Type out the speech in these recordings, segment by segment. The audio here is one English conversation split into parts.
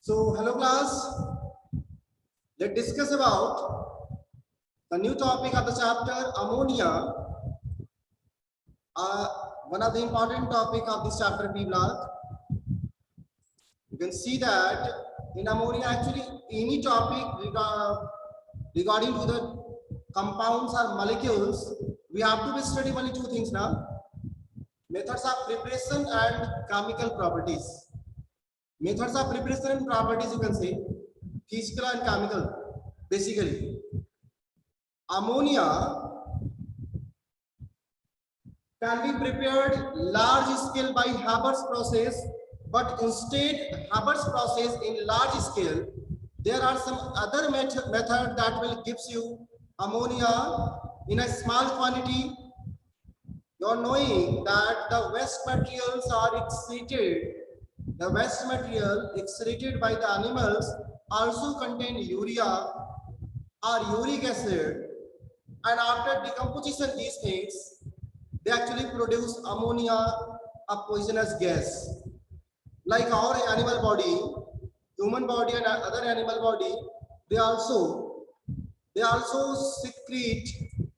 So, hello class. Let's discuss about the new topic of the chapter ammonia. One of the important topic of this chapter, P block. You can see that in ammonia, actually, any topic regarding to the compounds or molecules, we have to be studying only two things now: methods of preparation and chemical properties. Methods of preparation and properties, you can say physical and chemical. Basically, ammonia can be prepared large scale by Haber's process, but instead Haber's process in large scale, there are some other method that will gives you ammonia in a small quantity. You're knowing that the waste materials are excreted. The waste material excreted by the animals also contain urea or uric acid, and after decomposition these things, they actually produce ammonia, a poisonous gas. Like our animal body, human body and other animal body, they also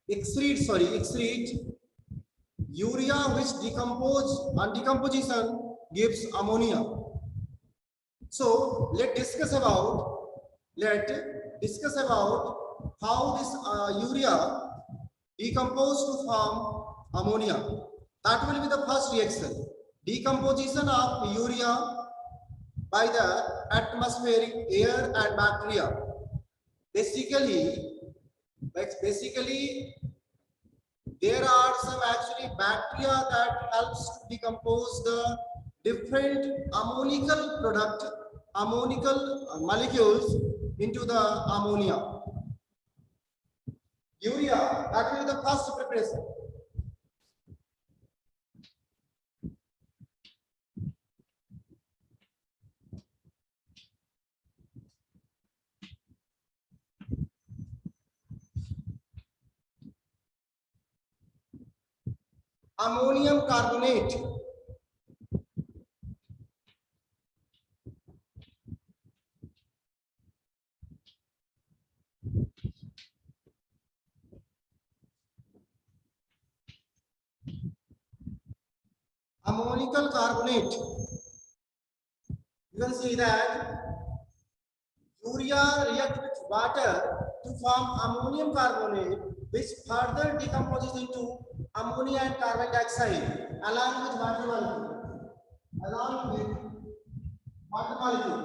excrete urea, which decompose and decomposition gives ammonia. So let's discuss about how this urea decompose to form ammonia. That will be the first reaction. Decomposition of urea by the atmospheric air and bacteria. Basically, there are some actually bacteria that helps to decompose the different ammonical molecules into the ammonia. Urea, that will be the first preparation. Ammonium carbonate. Ammonical carbonate. You can see that urea reacts with water to form ammonium carbonate, which further decomposes into ammonia and carbon dioxide along with water molecule.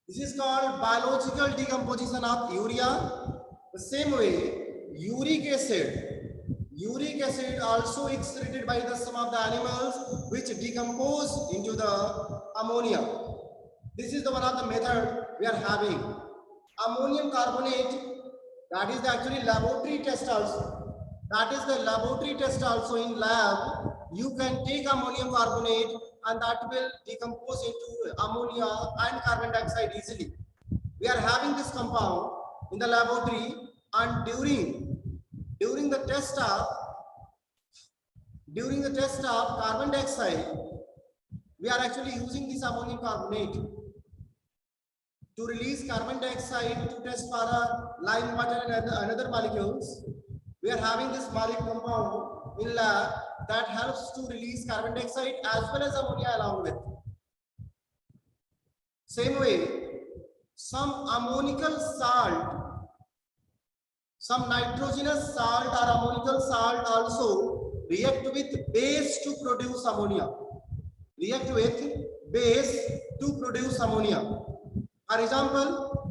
This is called biological decomposition of urea. The same way, uric acid also excreted by some of the animals, which decompose into the ammonia. This is the one of the method we are having. Ammonium carbonate, that is actually laboratory test also. That is the laboratory test also. In lab, you can take ammonium carbonate and that will decompose into ammonia and carbon dioxide easily. We are having this compound in the laboratory, and during the test of carbon dioxide, we are actually using this ammonium carbonate to release carbon dioxide to test for lime water and another molecules. We are having this molecule compound in lab that helps to release carbon dioxide as well as ammonia along with. Same way, some ammonical salt, some nitrogenous salt or ammonical salt also react with base to produce ammonia. For example,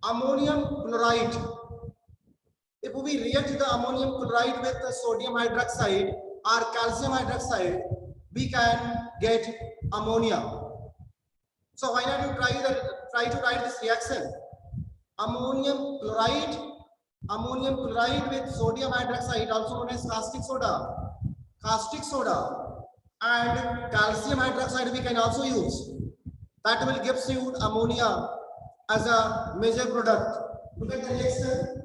ammonium chloride. If we react the ammonium chloride with the sodium hydroxide or calcium hydroxide, we can get ammonia. So why not you try to write this reaction? Ammonium chloride with sodium hydroxide, also known as caustic soda, and calcium hydroxide we can also use. That will give you ammonia as a major product. Look at the reaction.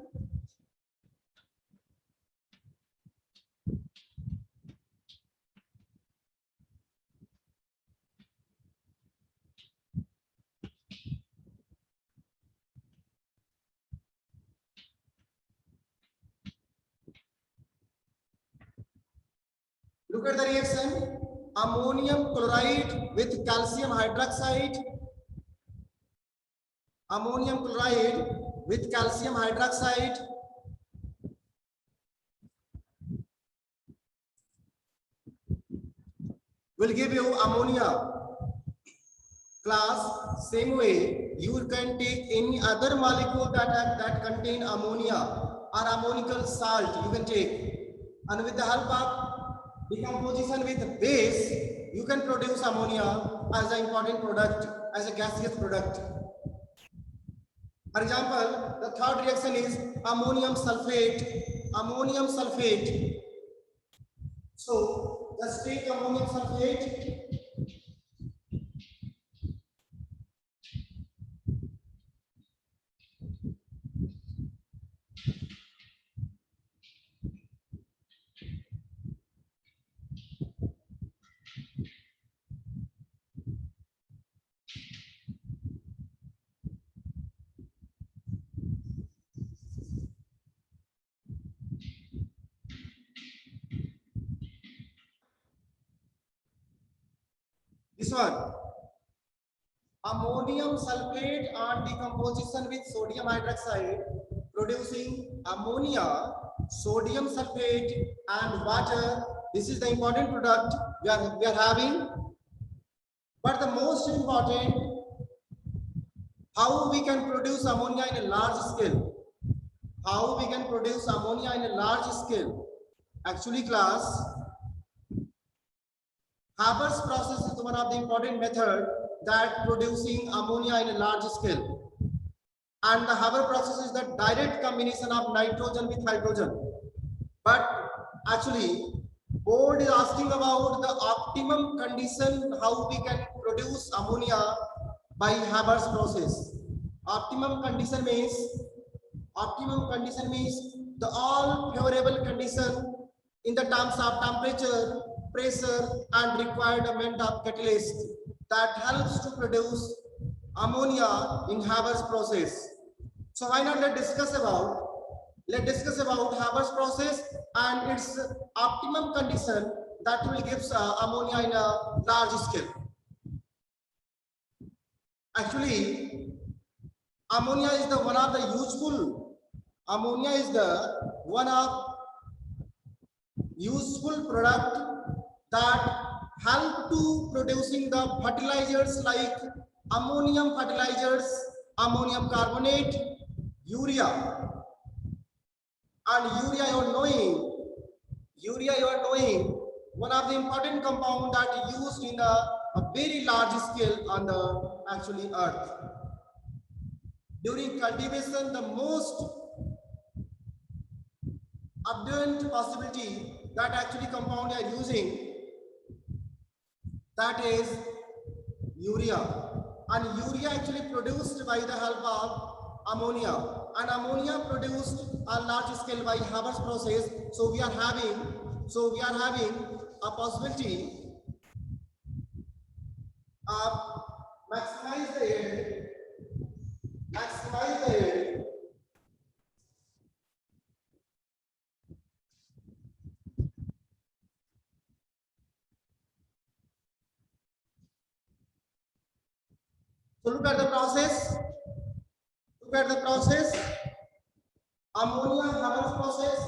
Look at the reaction. Ammonium chloride with calcium hydroxide. Ammonium chloride with calcium hydroxide will give you ammonia. Class, same way, you can take any other molecule that contain ammonia or ammonical salt, you can take. And with the help of decomposition with base, you can produce ammonia as an important product, as a gaseous product. For example, the third reaction is ammonium sulfate. Ammonium sulfate. So, let's take ammonium sulfate. This one, ammonium sulfate and decomposition with sodium hydroxide, producing ammonia, sodium sulfate and water. This is the important product we are having. But the most important, how we can produce ammonia in a large scale. How we can produce ammonia in a large scale. Actually, class, Haber's process is one of the important method that producing ammonia in a large scale. And the Haber process is the direct combination of nitrogen with hydrogen. But actually, board is asking about the optimum condition, how we can produce ammonia by Haber's process. Optimum condition means the all favorable condition in the terms of temperature, pressure and requirement of catalyst that helps to produce ammonia in Haber's process. So why not let's discuss about Haber's process and its optimum condition that will give ammonia in a large scale. Actually, ammonia is the one of the useful product that help to producing the fertilizers like ammonium fertilizers, ammonium carbonate, urea. And urea you are knowing one of the important compound that used in a very large scale on the actually earth. During cultivation, the most abundant possibility that actually compound are using, that is urea. And urea actually produced by the help of ammonia. And ammonia produced on large scale by Haber's process. So we are having a possibility of maximize the yield. So look at the process. Ammonia Haber's process.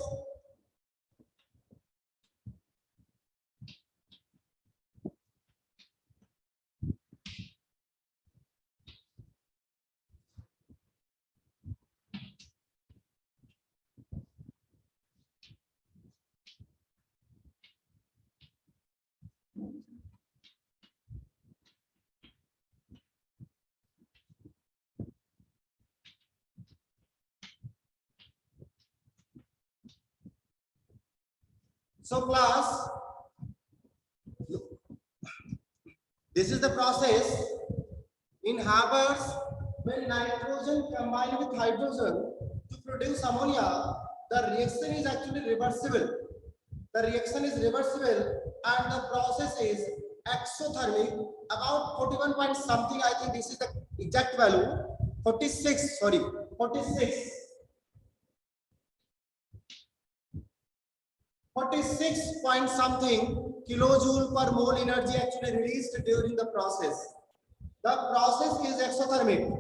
So class, this is the process in Haber's when nitrogen combined with hydrogen to produce ammonia. The reaction is actually reversible. And the process is exothermic, about 41 point something. I think this is the exact value. 46 point something kilojoule per mole energy actually released during the process. The process is exothermic,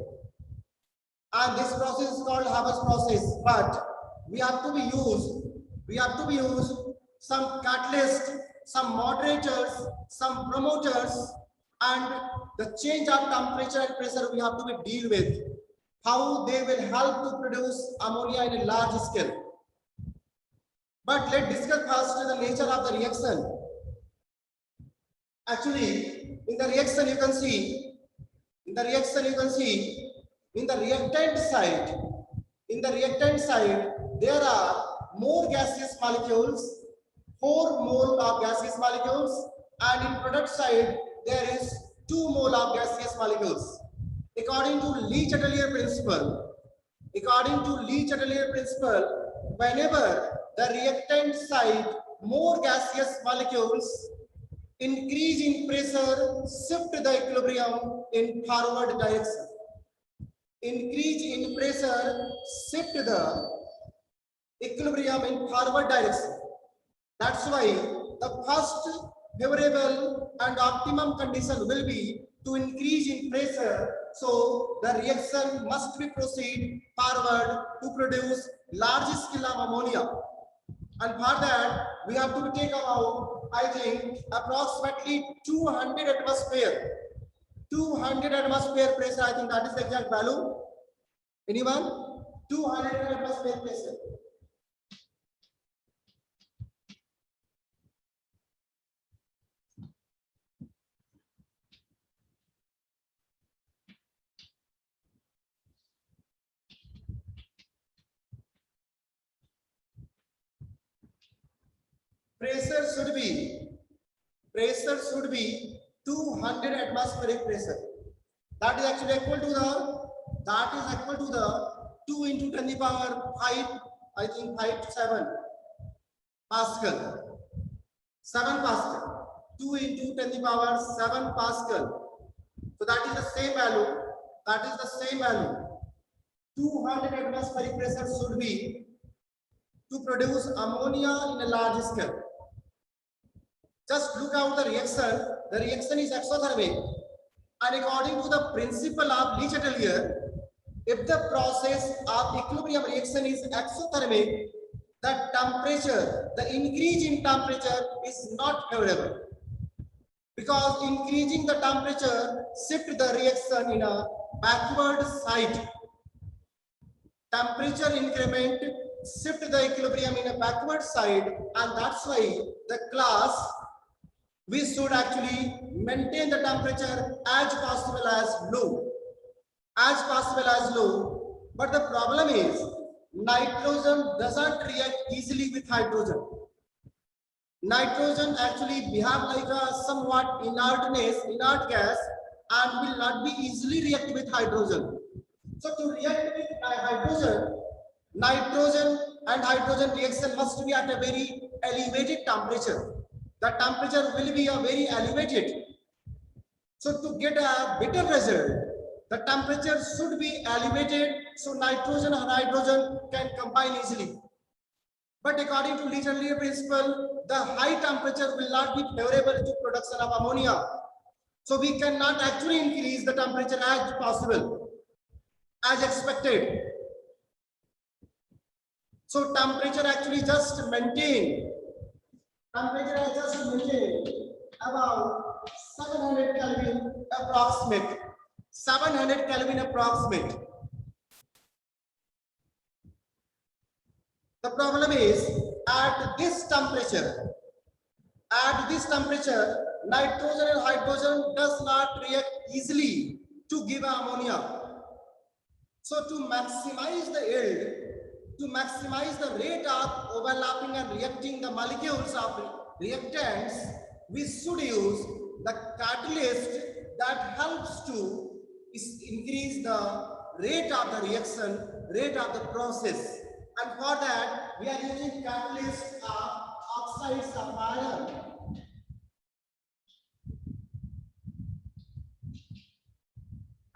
and this process is called Haber's process. But we have to be used some catalyst, some moderators, some promoters, and the change of temperature and pressure we have to be deal with. How they will help to produce ammonia in a large scale. But let's discuss first the nature of the reaction. Actually, in the reaction you can see, in the reactant side, there are more gaseous molecules, 4 mole of gaseous molecules, and in product side there is 2 mole of gaseous molecules. According to Lee-Chatelier principle, whenever the reactant side more gaseous molecules increase in pressure, shift the equilibrium in forward direction. Increase in pressure, shift the equilibrium in forward direction. That's why the first favorable and optimum condition will be to increase in pressure. So the reaction must be proceed forward to produce large scale of ammonia. And for that, we have to take about, I think, approximately 200 atmosphere. 200 atmosphere pressure, I think that is the exact value. Anyone? 200 atmosphere pressure. Pressure should be 200 atmospheric pressure. That is actually equal to the 2 into 10 to the power 5, I think 5 to 7 Pascal. 7 Pascal. 2 into 10 to the power 7 Pascal. So that is the same value. 200 atmospheric pressure should be to produce ammonia in a large scale. Just look out the reaction. The reaction is exothermic, and according to the principle of Lee-Chatelier, if the process of equilibrium reaction is exothermic, the increase in temperature is not favorable, because increasing the temperature shift the reaction in a backward side. Temperature increment shift the equilibrium in a backward side, and that's why the class we should actually maintain the temperature as possible as low. But the problem is nitrogen doesn't react easily with hydrogen. Nitrogen actually behave like a somewhat inert gas, and will not be easily react with hydrogen. So to react with hydrogen, nitrogen and hydrogen reaction must be at a very elevated temperature. The temperature will be a very elevated. So to get a better result, the temperature should be elevated, so nitrogen and hydrogen can combine easily. But according to Lee-Chatelier principle, the high temperature will not be favorable to production of ammonia. So we cannot actually increase the temperature as possible, as expected. So temperature actually just maintain. About 700 Kelvin approximate. 700 Kelvin approximate. The problem is at this temperature, nitrogen and hydrogen does not react easily to give ammonia. So to maximize the yield, to maximize the rate of overlapping and reacting the molecules of reactants, we should use the catalyst that helps to increase the rate of the reaction, rate of the process. And for that, we are using catalyst of oxides of iron.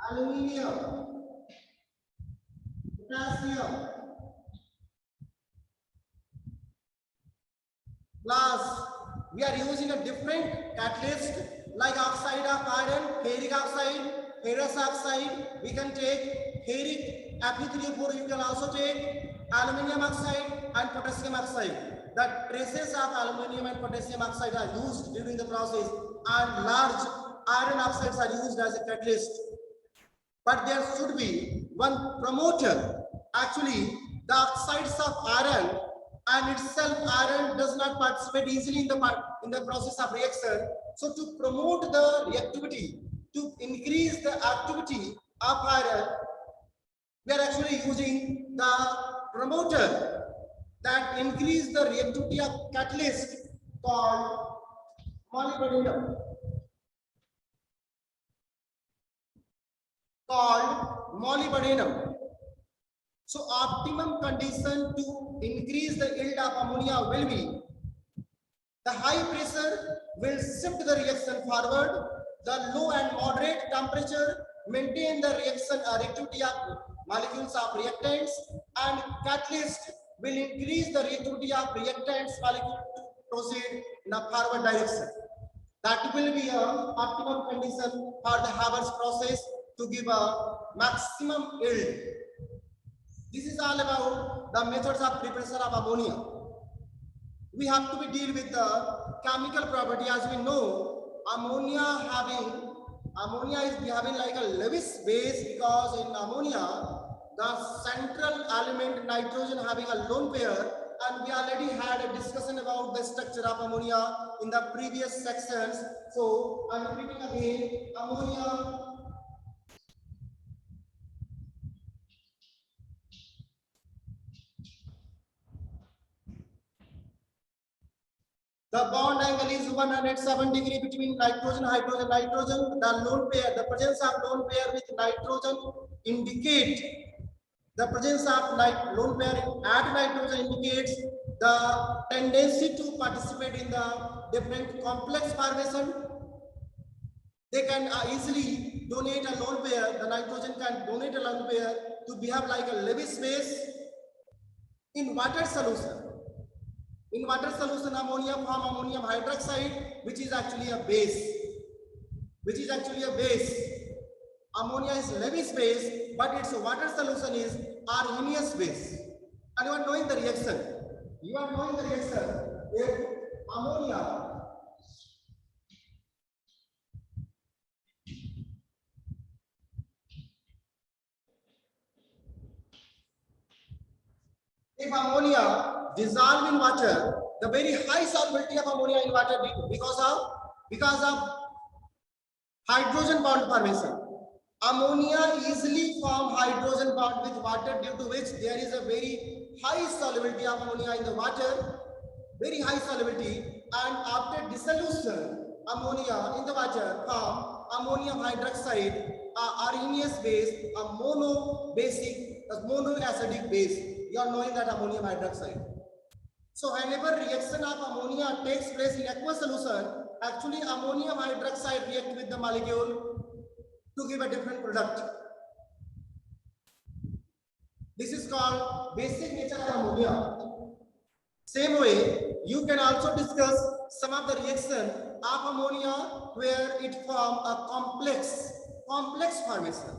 Aluminium, potassium, glass, we are using a different catalyst like oxide of iron, ferric oxide, ferrous oxide. We can take ferric Fe3O4. You can also take aluminum oxide and potassium oxide. The traces of aluminum and potassium oxide are used during the process, and large iron oxides are used as a catalyst. But there should be one promoter. Actually, the oxides of iron and itself, iron does not participate easily in the process of reaction. So to promote the reactivity, to increase the activity of iron, we are actually using the promoter that increase the reactivity of catalyst called molybdenum. So optimum condition to increase the yield of ammonia will be the high pressure will shift the reaction forward, the low and moderate temperature maintain the reactivity of molecules of reactants, and catalyst will increase the reactivity of reactants molecule to proceed in a forward direction. That will be a optimum condition for the Haber's process to give a maximum yield. This is all about the methods of preparation of ammonia. We have to be deal with the chemical property. As we know, ammonia is having like a Lewis base, because in ammonia the central element nitrogen having a lone pair, and we already had a discussion about the structure of ammonia in the previous sections. So I'm repeating again, ammonia the bond angle is 107 degree between nitrogen, hydrogen, nitrogen. The lone pair, the presence of lone pair with nitrogen indicate the presence of lone pair at nitrogen indicates the tendency to participate in the different complex formation. They can easily donate a lone pair. The nitrogen can donate a lone pair to behave like a Lewis base in water solution. In water solution, ammonia form ammonium hydroxide, which is actually a base. Ammonia is Lewis base, but its water solution is Arrhenius base. And you are knowing the reaction. If ammonia dissolve in water, the very high solubility of ammonia in water because of hydrogen bond formation. Ammonia easily form hydrogen bond with water, due to which there is a very high solubility of ammonia in the water, very high solubility, and after dissolution, ammonia in the water form ammonium hydroxide, Arrhenius base, a monoacidic base. You are knowing that ammonium hydroxide. So whenever reaction of ammonia takes place in aqueous solution, actually ammonium hydroxide react with the molecule to give a different product. This is called basic nature of ammonia. Same way, you can also discuss some of the reaction of ammonia where it form a complex formation.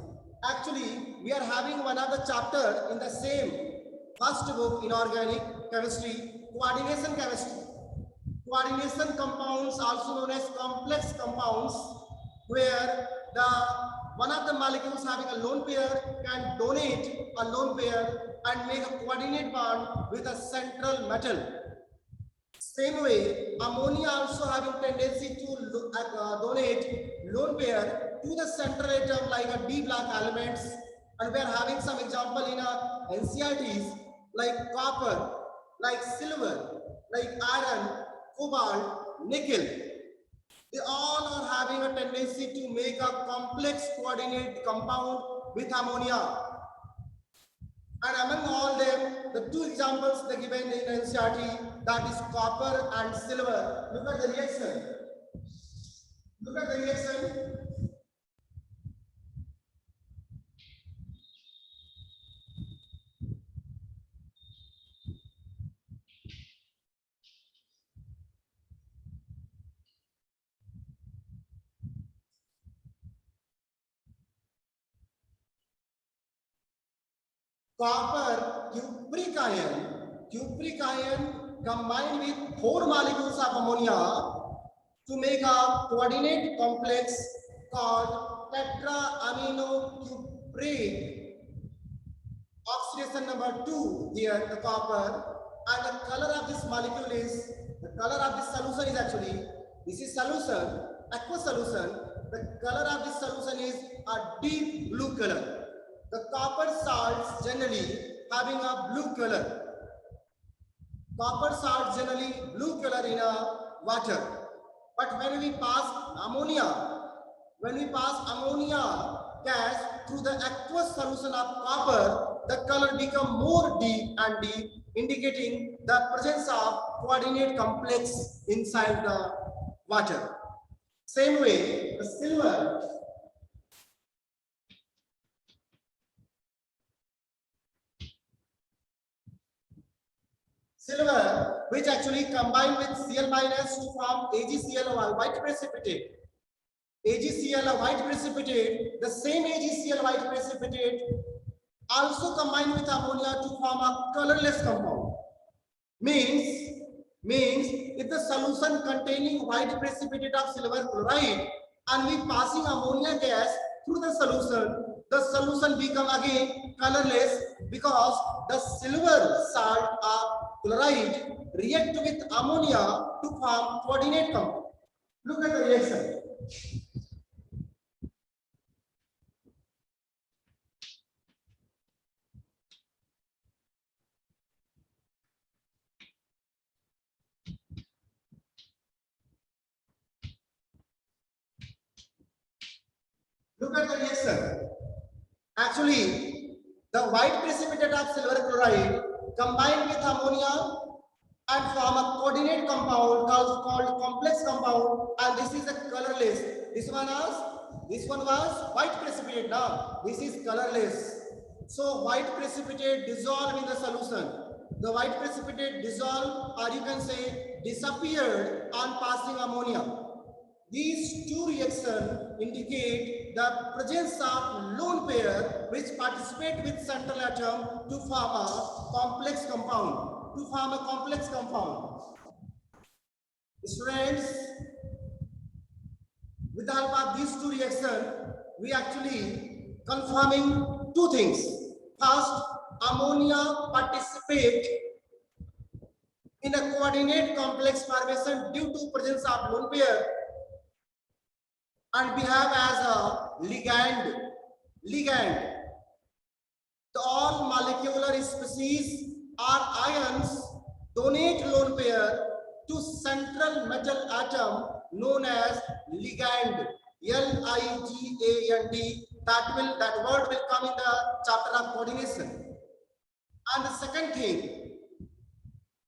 Actually, we are having one of the chapter in the same first book, inorganic chemistry, coordination chemistry. Coordination compounds, also known as complex compounds, where one of the molecules having a lone pair can donate a lone pair and make a coordinate bond with a central metal. Same way, ammonia also having tendency to donate lone pair to the central atom like a D block elements, and we are having some example in our NCERTs like copper, like silver, like iron, cobalt, nickel. They all are having a tendency to make a complex coordinate compound with ammonia. And among all them, the two examples they given in NCERT, that is copper and silver. Look at the reaction. copper cupric ion combined with 4 molecules of ammonia to make a coordinate complex called tetraaminocupric. Oxidation number 2 here, the copper, and the color of this molecule is, the color of this solution is actually, this is solution, aqueous solution. The color of this solution is a deep blue color. The copper salts generally having a blue color. Copper salts generally blue color in a water. But when we pass ammonia gas through the aqueous solution of copper, the color become more deep and deep, indicating the presence of coordinate complex inside the water. Same way, the silver, which actually combine with Cl minus to form AgCl, a white precipitate. AgCl, a white precipitate, the same AgCl white precipitate also combine with ammonia to form a colorless compound. Means if the solution containing white precipitate of silver chloride and we passing ammonia gas through the solution become again colorless because the silver salt of chloride react with ammonia to form coordinate compound. Look at the reaction. Look at the reaction. Actually, the white precipitate of silver chloride combined with ammonia and form a coordinate compound called complex compound, and this is a colorless. This one was white precipitate. Now this is colorless. So white precipitate dissolved in the solution. The white precipitate dissolved, or you can say disappeared on passing ammonia. These two reactions indicate the presence of lone pair which participate with central atom to form a complex compound. Students, with the help of these two reactions, we actually confirming two things. First, ammonia participate in a coordinate complex formation due to presence of lone pair and behave as a ligand. The all molecular species or ions donate lone pair to central metal atom known as ligand. Ligand. That word will come in the chapter of coordination. And the second thing,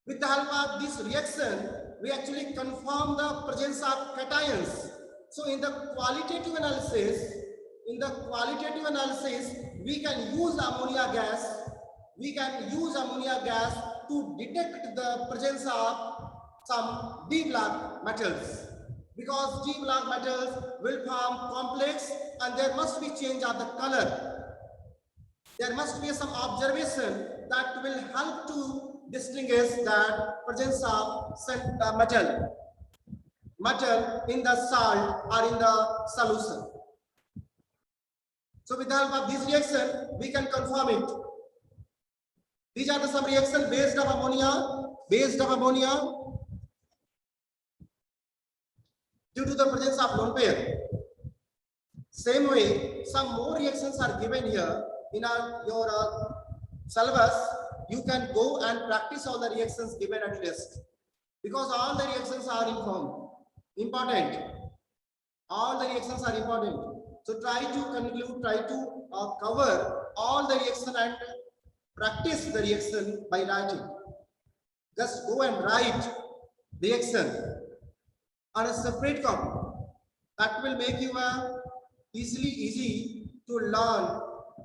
with the help of this reaction, we actually confirm the presence of cations. So in the qualitative analysis, we can use ammonia gas to detect the presence of some D block metals, because D block metals will form complex and there must be change of the color. There must be some observation that will help to distinguish that presence of metal in the salt or in the solution. So with the help of this reaction, we can confirm it. These are the some reactions based on ammonia due to the presence of lone pair. Same way, some more reactions are given here in your syllabus. You can go and practice all the reactions given at least, because all the reactions are important. All the reactions are important. So try to conclude, try to cover all the reaction and practice the reaction by writing. Just go and write reaction on a separate copy. That will make you easy to learn,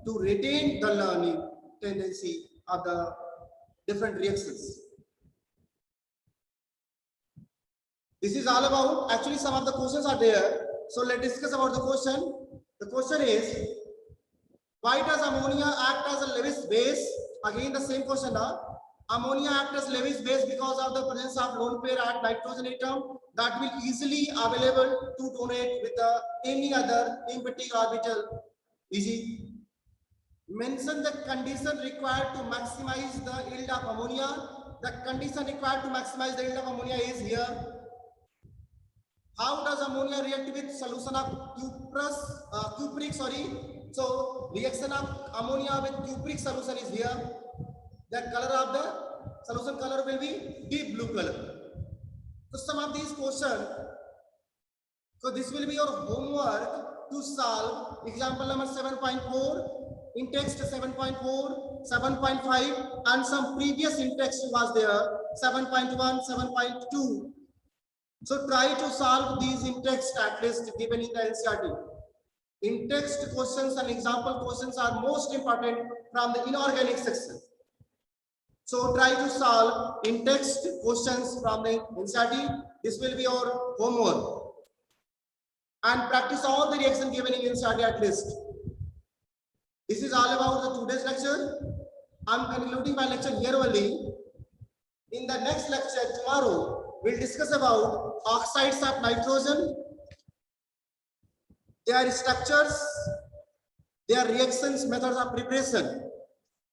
to retain the learning tendency of the different reactions. This is all about, actually some of the questions are there. So let's discuss about the question. The question is, Why does ammonia act as a Lewis base? Again, the same question now. Ammonia acts as Lewis base because of the presence of lone pair at nitrogen atom that will easily available to donate with any other empty orbital. Easy. Mention the condition required to maximize the yield of ammonia. The condition required to maximize the yield of ammonia is here. How does ammonia react with solution of cupric? So reaction of ammonia with cupric solution is here. The color of the solution color will be deep blue color. So some of these questions. So this will be your homework to solve. Example number 7.4. In text 7.4, 7.5, and some previous in text was there 7.1, 7.2. So try to solve these in text at least given in the NCERT. In text questions and example questions are most important from the inorganic section. So try to solve in text questions from the NCERT. This will be your homework. And practice all the reaction given in NCERT at least. This is all about the today's lecture. I'm concluding my lecture here only. In the next lecture tomorrow, we'll discuss about oxides of nitrogen, their structures, their reactions, methods of preparation.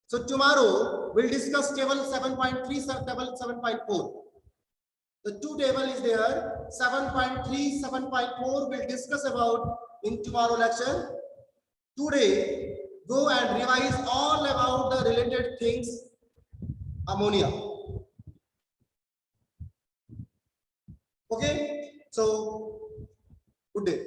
So tomorrow we'll discuss table 7.3, table 7.4. The two table is there. 7.3, 7.4 we'll discuss about in tomorrow lecture. Today, go and revise all about the related things, ammonia. Okay, so good day.